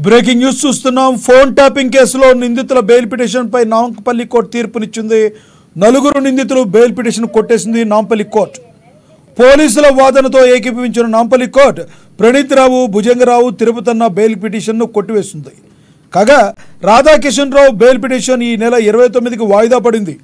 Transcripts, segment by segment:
Breaking news చూస్తున్నాం. Phone tapping కేసులో నిందితుల బెయిల్ పిటిషన్ పై నాంపల్లి కోర్టు తీర్పునిచ్చింది. నలుగురు నిందితులు బెయిల్ పిటిషన్ కొట్టేసింది నాంపల్లి కోర్టు. పోలీసుల వాదనతో ఏకీభవించిన నాంపల్లి కోర్టు ప్రణీత్ రావు, భుజంగరావు, తిరుపతన్న బెయిల్ పిటిషన్ను కొట్టివేస్తుంది. కాగా రాధాకిషన్ రావు బెయిల్ పిటిషన్ ఈ నెల 29కి వాయిదా పడింది.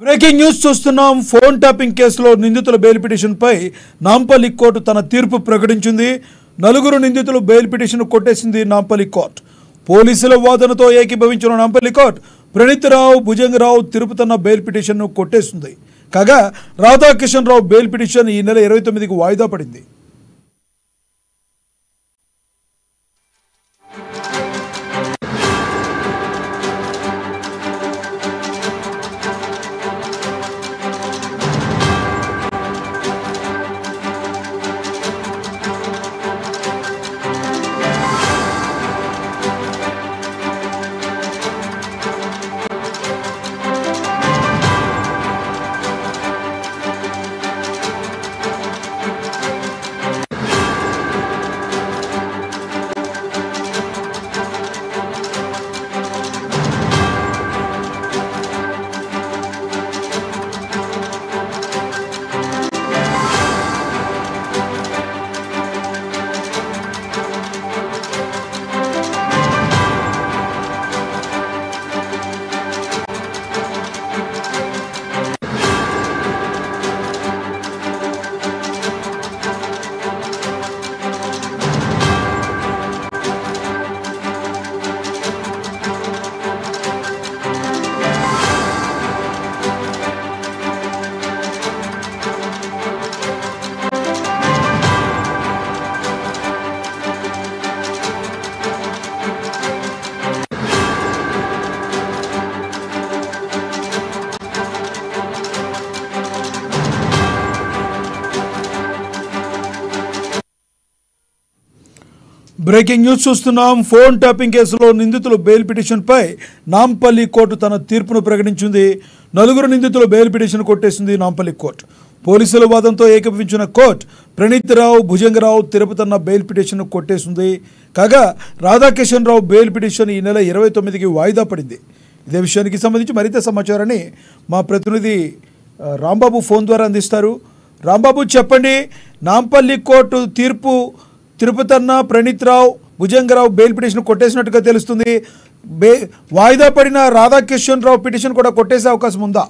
బ్రేకింగ్ న్యూస్ చూస్తున్నాం. ఫోన్ ట్యాపింగ్ కేసులో నిందితుల బెయిల్ పిటిషన్పై నాంపల్లి కోర్టు తన తీర్పు ప్రకటించింది. నలుగురు నిందితులు బెయిల్ పిటిషన్ కొట్టేసింది నాంపల్లి కోర్టు. పోలీసుల వాదనతో ఏకీభవించిన నాంపల్లి కోర్టు ప్రణీత్ రావు, భుజంగరావు, తిరుపతన్న బెయిల్ పిటిషన్ను కొట్టేసింది. కాగా రాధాకిషన్ రావు బెయిల్ పిటిషన్ ఈ నెల 29కి వాయిదా పడింది. బ్రేకింగ్ న్యూస్ చూస్తున్నాం. ఫోన్ ట్యాపింగ్ కేసులో నిందితులు బెయిల్ పిటిషన్పై నాంపల్లి కోర్టు తన తీర్పును ప్రకటించింది. నలుగురు నిందితులు బెయిల్ పిటిషన్ కొట్టేసింది నాంపల్లి కోర్టు. పోలీసుల వాదంతో ఏకీభవించిన కోర్టు ప్రణీత్ రావు, భుజంగరావు, తిరుపతన్న బెయిల్ పిటిషన్ కొట్టేసింది. కాగా రాధాకిషన్ రావు బెయిల్ పిటిషన్ ఈ నెల 29కి వాయిదా పడింది. ఇదే విషయానికి సంబంధించి మరింత సమాచారాన్ని మా ప్రతినిధి రాంబాబు ఫోన్ ద్వారా అందిస్తారు. రాంబాబు, చెప్పండి, నాంపల్లి కోర్టు తీర్పు తిరుపతన్న, ప్రణీత్ రావు, భుజంగరావు బెయిల్ పిటిషన్ కొట్టేసినట్టుగా తెలుస్తుంది. వాయిదా పడిన రాధాకిషన్ రావు పిటిషన్ కూడా కొట్టేసే అవకాశం ఉందా?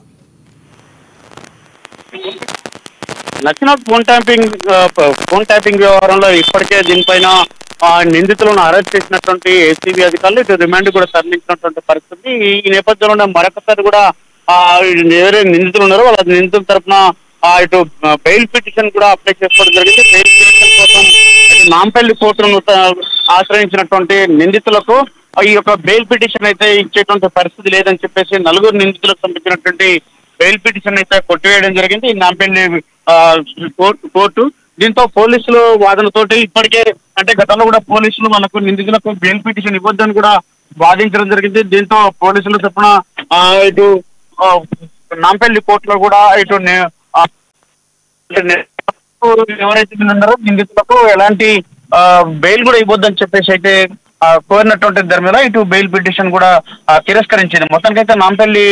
లక్ష్మణ్, ఫోన్ ట్యాపింగ్ వ్యవహారంలో ఇప్పటికే దీనిపైన నిందితులను అరెస్ట్ చేసినటువంటి ఏసీబీ అధికారులు ఇటు రిమాండ్ కూడా తరలించినటువంటి పరిస్థితి. ఈ నేపథ్యంలో మరొకసారి కూడా ఎవరైతే నిందితులు ఉన్నారో వాళ్ళ నిందితుల తరఫున ఇటు బెయిల్ పిటిషన్ కూడా అప్లై చేసుకోవడం జరిగింది. బెయిల్ పిటిషన్ కోసం నాంపల్లి కోర్టును ఆశ్రయించినటువంటి నిందితులకు ఈ యొక్క బెయిల్ పిటిషన్ అయితే ఇచ్చేటువంటి పరిస్థితి లేదని చెప్పేసి నలుగురు నిందితులకు సంబంధించినటువంటి బెయిల్ పిటిషన్ అయితే కొట్టివేయడం జరిగింది ఈ నాంపల్లి కోర్టు. దీంతో పోలీసులు వాదనతోటి ఇప్పటికే అంటే గతంలో కూడా పోలీసులు మనకు నిందితులకు బెయిల్ పిటిషన్ ఇవ్వద్దని కూడా వాదించడం జరిగింది. దీంతో పోలీసుల తరఫున ఇటు నాంపల్లి కోర్టులో కూడా ఇటు ఎవరైతే ఉన్నారో నిందితులకు ఎలాంటి బెయిల్ కూడా ఇవ్వద్దని చెప్పేసి అయితే కోరినటువంటి దాని మీద ఇటు బెయిల్ పిటిషన్ కూడా తిరస్కరించింది. మొత్తానికైతే నాంపల్లి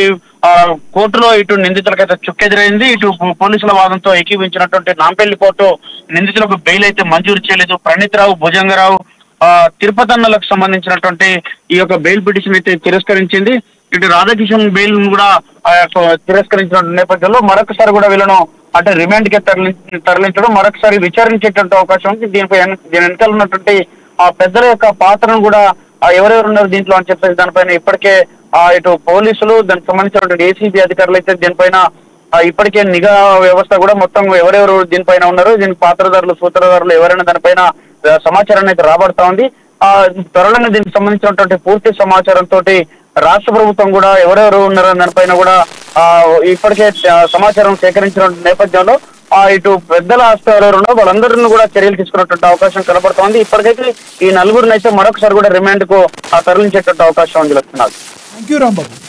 కోర్టులో ఇటు నిందితులకైతే చుక్కెదురైంది. ఇటు పోలీసుల వాదంతో ఏకీవించినటువంటి నాంపల్లి కోర్టు నిందితులకు బెయిల్ అయితే మంజూరు చేయలేదు. ప్రణీత్ రావు, భుజంగరావు, తిరుపతన్నలకు సంబంధించినటువంటి ఈ యొక్క బెయిల్ పిటిషన్ అయితే తిరస్కరించింది. ఇటు రాధాకిషన్ బెయిల్ కూడా తిరస్కరించిన నేపథ్యంలో మరొకసారి కూడా వీళ్ళను అంటే రిమాండ్ కి తరలించడం, మరొకసారి విచారించేటువంటి అవకాశం ఉంది. దీని వెనకాల ఉన్నటువంటి పెద్దల యొక్క పాత్రను కూడా ఎవరెవరు ఉన్నారు దీంట్లో అని చెప్పేసి దానిపైన ఇప్పటికే ఇటు పోలీసులు, దానికి సంబంధించినటువంటి ఏసీబీ అధికారులు అయితే దీనిపైన ఇప్పటికే నిఘా వ్యవస్థ కూడా మొత్తం ఎవరెవరు దీనిపైన ఉన్నారు, దీని పాత్రదారులు, సూత్రధారులు ఎవరైనా దానిపైన సమాచారాన్ని అయితే రాబడతా ఉంది. త్వరలోనే దీనికి సంబంధించినటువంటి పూర్తి సమాచారంతో రాష్ట్ర ప్రభుత్వం కూడా ఎవరెవరు ఉన్నారని దానిపైన కూడా ఇప్పటికే సమాచారం సేకరించిన నేపథ్యంలో ఇటు పెద్దల ఆస్తులు ఉన్నారో వాళ్ళందరినీ కూడా చర్యలు తీసుకున్నటువంటి అవకాశం కనబడుతోంది. ఇప్పటికైతే ఈ నలుగురిని అయితే మరొకసారి కూడా రిమాండ్ కు తరలించేటువంటి అవకాశం ఉంది. Thank you Rambabu.